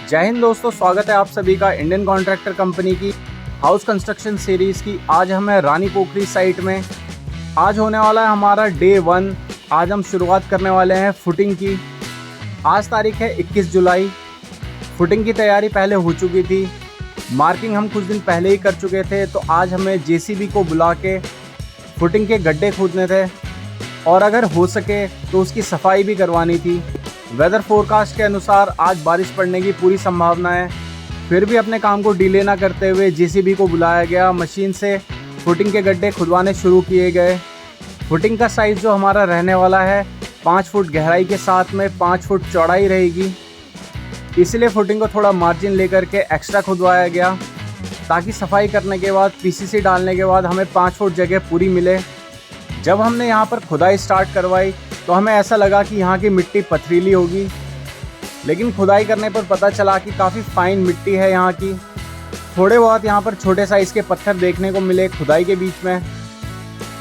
जय हिंद दोस्तों, स्वागत है आप सभी का इंडियन कॉन्ट्रैक्टर कंपनी की हाउस कंस्ट्रक्शन सीरीज़ की। आज हम हैं रानी पोखरी साइट में। आज होने वाला है हमारा डे 1। आज हम शुरुआत करने वाले हैं फुटिंग की। आज तारीख है 21 जुलाई। फुटिंग की तैयारी पहले हो चुकी थी, मार्किंग हम कुछ दिन पहले ही कर चुके थे। तो आज हमें जेसीबी को बुला के फुटिंग के गड्ढे खोदने थे और अगर हो सके तो उसकी सफाई भी करवानी थी। वेदर फोरकास्ट के अनुसार आज बारिश पड़ने की पूरी संभावना है। फिर भी अपने काम को डिले ना करते हुए जेसीबी को बुलाया गया। मशीन से फुटिंग के गड्ढे खुदवाने शुरू किए गए। फुटिंग का साइज़ जो हमारा रहने वाला है 5 फुट गहराई के साथ में 5 फुट चौड़ाई रहेगी। इसलिए फुटिंग को थोड़ा मार्जिन लेकर के एक्स्ट्रा खुदवाया गया ताकि सफाई करने के बाद पीसीसी डालने के बाद हमें 5 फुट जगह पूरी मिले। जब हमने यहाँ पर खुदाई स्टार्ट करवाई तो हमें ऐसा लगा कि यहाँ की मिट्टी पथरीली होगी, लेकिन खुदाई करने पर पता चला कि काफ़ी फाइन मिट्टी है यहाँ की। थोड़े बहुत यहाँ पर छोटे साइज़ के पत्थर देखने को मिले खुदाई के बीच में।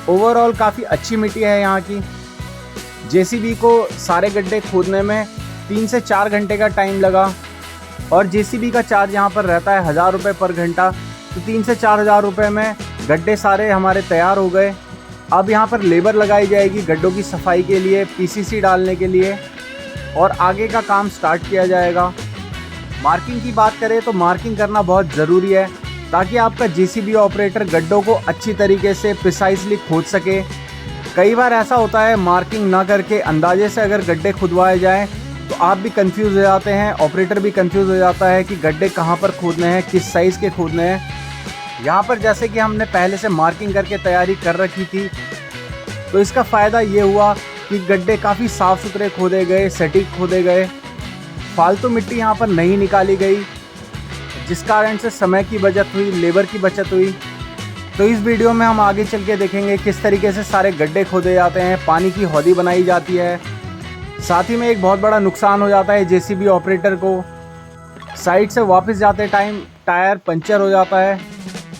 ओवरऑल काफ़ी अच्छी मिट्टी है यहाँ की। जेसीबी को सारे गड्ढे खोदने में 3 से 4 घंटे का टाइम लगा और जेसीबी का चार्ज यहाँ पर रहता है 1000 रुपये पर घंटा। तो 3 से 4000 रुपये में गड्ढे सारे हमारे तैयार हो गए। अब यहाँ पर लेबर लगाई जाएगी गड्ढों की सफाई के लिए, पीसीसी डालने के लिए, और आगे का काम स्टार्ट किया जाएगा। मार्किंग की बात करें तो मार्किंग करना बहुत ज़रूरी है ताकि आपका जेसीबी ऑपरेटर गड्ढों को अच्छी तरीके से प्रिसाइजली खोद सके। कई बार ऐसा होता है मार्किंग ना करके अंदाजे से अगर गड्ढे खुदवाए जाएँ तो आप भी कंफ्यूज हो जाते हैं, ऑपरेटर भी कंफ्यूज हो जाता है कि गड्ढे कहाँ पर खोदने हैं, किस साइज़ के खोदने हैं। यहाँ पर जैसे कि हमने पहले से मार्किंग करके तैयारी कर रखी थी तो इसका फ़ायदा ये हुआ कि गड्ढे काफ़ी साफ़ सुथरे खोदे गए, सटीक खोदे गए। फालतू मिट्टी यहाँ पर नहीं निकाली गई, जिस कारण से समय की बचत हुई, लेबर की बचत हुई। तो इस वीडियो में हम आगे चल के देखेंगे किस तरीके से सारे गड्ढे खोदे जाते हैं, पानी की हौदी बनाई जाती है। साथ ही में एक बहुत बड़ा नुकसान हो जाता है जेसीबी ऑपरेटर को। साइट से वापस जाते टाइम टायर पंचर हो जाता है,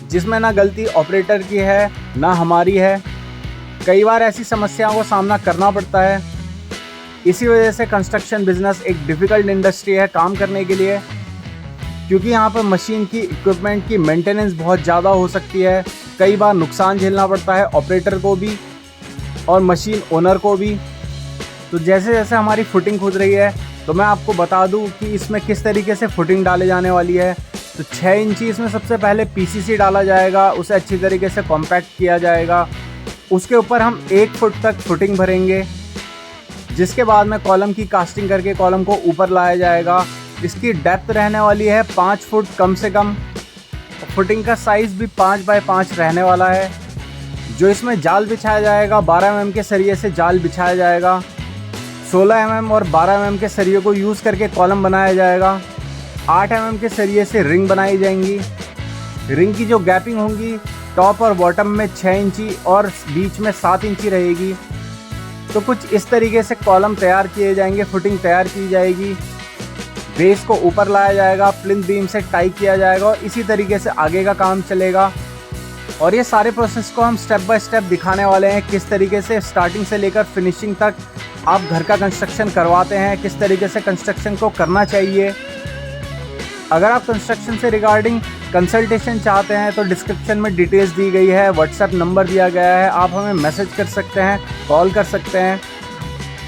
जिसमें ना गलती ऑपरेटर की है ना हमारी है। कई बार ऐसी समस्याओं को सामना करना पड़ता है। इसी वजह से कंस्ट्रक्शन बिजनेस एक डिफ़िकल्ट इंडस्ट्री है काम करने के लिए, क्योंकि यहाँ पर मशीन की, इक्विपमेंट की मेंटेनेंस बहुत ज़्यादा हो सकती है। कई बार नुकसान झेलना पड़ता है ऑपरेटर को भी और मशीन ओनर को भी। तो जैसे जैसे हमारी फुटिंग खुद रही है तो मैं आपको बता दूं कि इसमें किस तरीके से फुटिंग डाले जाने वाली है। तो 6 इंची इसमें सबसे पहले पीसीसी डाला जाएगा, उसे अच्छी तरीके से कॉम्पैक्ट किया जाएगा। उसके ऊपर हम 1 फुट तक फुटिंग भरेंगे, जिसके बाद में कॉलम की कास्टिंग करके कॉलम को ऊपर लाया जाएगा। इसकी डेप्थ रहने वाली है 5 फुट कम से कम। फुटिंग का साइज़ भी 5 बाय 5 रहने वाला है। जो इसमें जाल बिछाया जाएगा 12 mm के सरिये से जाल बिछाया जाएगा। 16 mm और 12 mm के सरिये को यूज़ करके कॉलम बनाया जाएगा। 8 mm के सरिये से रिंग बनाई जाएंगी। रिंग की जो गैपिंग होंगी टॉप और बॉटम में 6 इंची और बीच में 7 इंची रहेगी। तो कुछ इस तरीके से कॉलम तैयार किए जाएंगे, फुटिंग तैयार की जाएगी। बेस को ऊपर लाया जाएगा, प्लिंथ बीम से टाई किया जाएगा और इसी तरीके से आगे का काम चलेगा। और ये सारे प्रोसेस को हम स्टेप बाय स्टेप दिखाने वाले हैं, किस तरीके से स्टार्टिंग से लेकर फिनिशिंग तक आप घर का कंस्ट्रक्शन करवाते हैं, किस तरीके से कंस्ट्रक्शन को करना चाहिए। अगर आप कंस्ट्रक्शन से रिगार्डिंग कंसल्टेशन चाहते हैं तो डिस्क्रिप्शन में डिटेल्स दी गई है, व्हाट्सएप नंबर दिया गया है, आप हमें मैसेज कर सकते हैं, कॉल कर सकते हैं।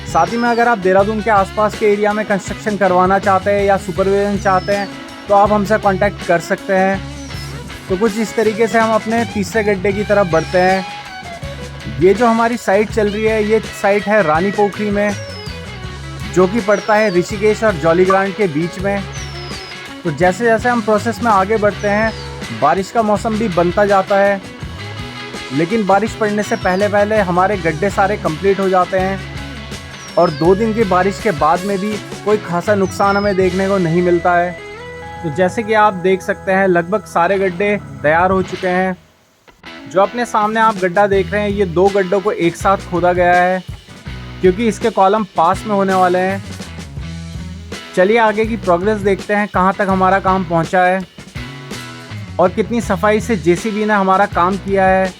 साथ ही में अगर आप देहरादून के आसपास के एरिया में कंस्ट्रक्शन करवाना चाहते हैं या सुपरविजन चाहते हैं तो आप हमसे कांटेक्ट कर सकते हैं। तो कुछ इस तरीके से हम अपने तीसरे गड्ढे की तरफ बढ़ते हैं। ये जो हमारी साइट चल रही है, ये साइट है रानी पोखरी में, जो कि पड़ता है ऋषिकेश और जॉली ग्रांट के बीच में। तो जैसे जैसे हम प्रोसेस में आगे बढ़ते हैं, बारिश का मौसम भी बनता जाता है, लेकिन बारिश पड़ने से पहले पहले हमारे गड्ढे सारे कंप्लीट हो जाते हैं और 2 दिन की बारिश के बाद में भी कोई खासा नुकसान हमें देखने को नहीं मिलता है। तो जैसे कि आप देख सकते हैं लगभग सारे गड्ढे तैयार हो चुके हैं। जो अपने सामने आप गड्ढा देख रहे हैं, ये 2 गड्ढों को एक साथ खोदा गया है क्योंकि इसके कॉलम पास में होने वाले हैं। चलिए आगे की प्रोग्रेस देखते हैं, कहाँ तक हमारा काम पहुँचा है और कितनी सफाई से जेसीबी ने हमारा काम किया है।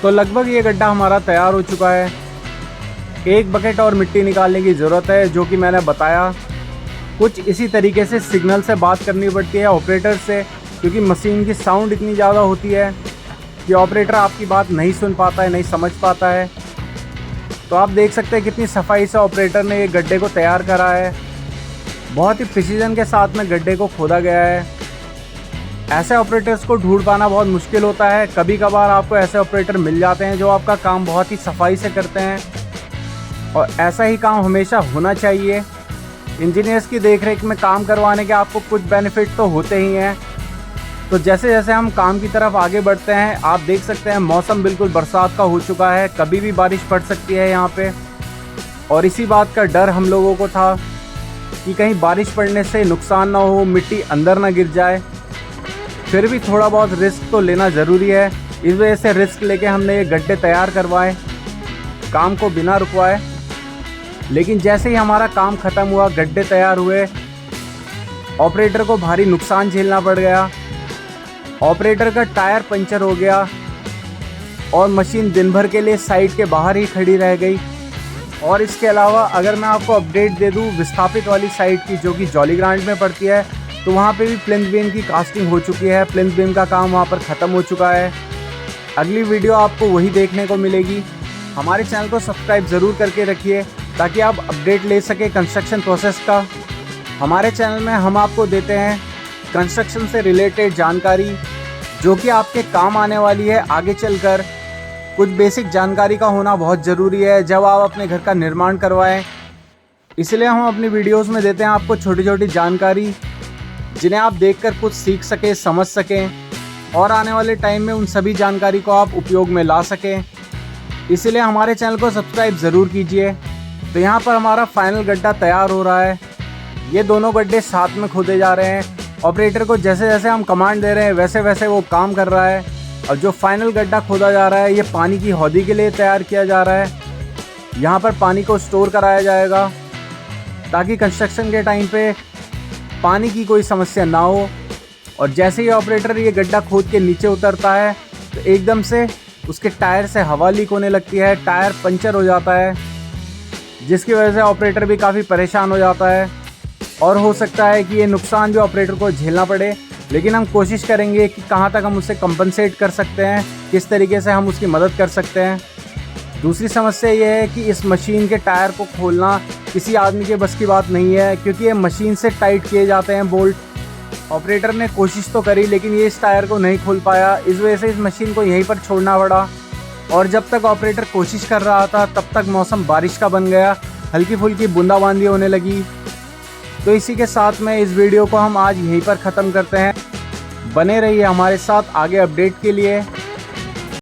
तो लगभग ये गड्ढा हमारा तैयार हो चुका है। एक बकेट और मिट्टी निकालने की ज़रूरत है, जो कि मैंने बताया। कुछ इसी तरीके से सिग्नल से बात करनी पड़ती है ऑपरेटर से, क्योंकि मशीन की साउंड इतनी ज़्यादा होती है कि ऑपरेटर आपकी बात नहीं सुन पाता है, नहीं समझ पाता है। तो आप देख सकते हैं कितनी सफाई से ऑपरेटर ने ये गड्ढे को तैयार करा है। बहुत ही प्रिसीजन के साथ में गड्ढे को खोदा गया है। ऐसे ऑपरेटर्स को ढूंढ पाना बहुत मुश्किल होता है। कभी कभार आपको ऐसे ऑपरेटर मिल जाते हैं जो आपका काम बहुत ही सफाई से करते हैं, और ऐसा ही काम हमेशा होना चाहिए। इंजीनियर्स की देखरेख में काम करवाने के आपको कुछ बेनिफिट तो होते ही हैं। तो जैसे जैसे हम काम की तरफ आगे बढ़ते हैं, आप देख सकते हैं मौसम बिल्कुल बरसात का हो चुका है। कभी भी बारिश पड़ सकती है यहाँ पे, और इसी बात का डर हम लोगों को था कि कहीं बारिश पड़ने से नुकसान ना हो, मिट्टी अंदर ना गिर जाए। फिर भी थोड़ा बहुत रिस्क तो लेना ज़रूरी है। इस वजह से रिस्क लेके हमने ये गड्ढे तैयार करवाए, काम को बिना रुकवाए। लेकिन जैसे ही हमारा काम ख़त्म हुआ, गड्ढे तैयार हुए, ऑपरेटर को भारी नुकसान झेलना पड़ गया। ऑपरेटर का टायर पंचर हो गया और मशीन दिन भर के लिए साइट के बाहर ही खड़ी रह गई। और इसके अलावा अगर मैं आपको अपडेट दे दूं विस्थापित वाली साइट की, जो कि जॉलीग्रांट में पड़ती है, तो वहाँ पे भी प्लिंथ बीम की कास्टिंग हो चुकी है। प्लिंथ बीम का काम वहाँ पर ख़त्म हो चुका है। अगली वीडियो आपको वही देखने को मिलेगी। हमारे चैनल को सब्सक्राइब ज़रूर करके रखिए ताकि आप अपडेट ले सकें कंस्ट्रक्शन प्रोसेस का। हमारे चैनल में हम आपको देते हैं कंस्ट्रक्शन से रिलेटेड जानकारी, जो कि आपके काम आने वाली है आगे चलकर। कुछ बेसिक जानकारी का होना बहुत ज़रूरी है जब आप अपने घर का निर्माण करवाएं। इसलिए हम अपनी वीडियोस में देते हैं आपको छोटी छोटी जानकारी, जिन्हें आप देखकर कुछ सीख सकें, समझ सकें, और आने वाले टाइम में उन सभी जानकारी को आप उपयोग में ला सकें। इसलिए हमारे चैनल को सब्सक्राइब ज़रूर कीजिए। तो यहाँ पर हमारा फाइनल गड्ढा तैयार हो रहा है। ये दोनों गड्ढे साथ में खोदे जा रहे हैं। ऑपरेटर को जैसे जैसे हम कमांड दे रहे हैं वैसे वैसे वो काम कर रहा है। और जो फाइनल गड्ढा खोदा जा रहा है, ये पानी की हौदी के लिए तैयार किया जा रहा है। यहाँ पर पानी को स्टोर कराया जाएगा ताकि कंस्ट्रक्शन के टाइम पे पानी की कोई समस्या ना हो। और जैसे ही ऑपरेटर ये गड्ढा खोद के नीचे उतरता है, तो एकदम से उसके टायर से हवा लीक होने लगती है, टायर पंचर हो जाता है, जिसकी वजह से ऑपरेटर भी काफ़ी परेशान हो जाता है। और हो सकता है कि ये नुकसान भी ऑपरेटर को झेलना पड़े, लेकिन हम कोशिश करेंगे कि कहाँ तक हम उससे कंपनसेट कर सकते हैं, किस तरीके से हम उसकी मदद कर सकते हैं। दूसरी समस्या ये है कि इस मशीन के टायर को खोलना किसी आदमी के बस की बात नहीं है, क्योंकि ये मशीन से टाइट किए जाते हैं बोल्ट। ऑपरेटर ने कोशिश तो करी, लेकिन ये इस टायर को नहीं खोल पाया। इस वजह से इस मशीन को यहीं पर छोड़ना पड़ा। और जब तक ऑपरेटर कोशिश कर रहा था, तब तक मौसम बारिश का बन गया, हल्की फुल्की बूंदाबांदी होने लगी। तो इसी के साथ में इस वीडियो को हम आज यहीं पर ख़त्म करते हैं। बने रहिए हमारे साथ आगे अपडेट के लिए।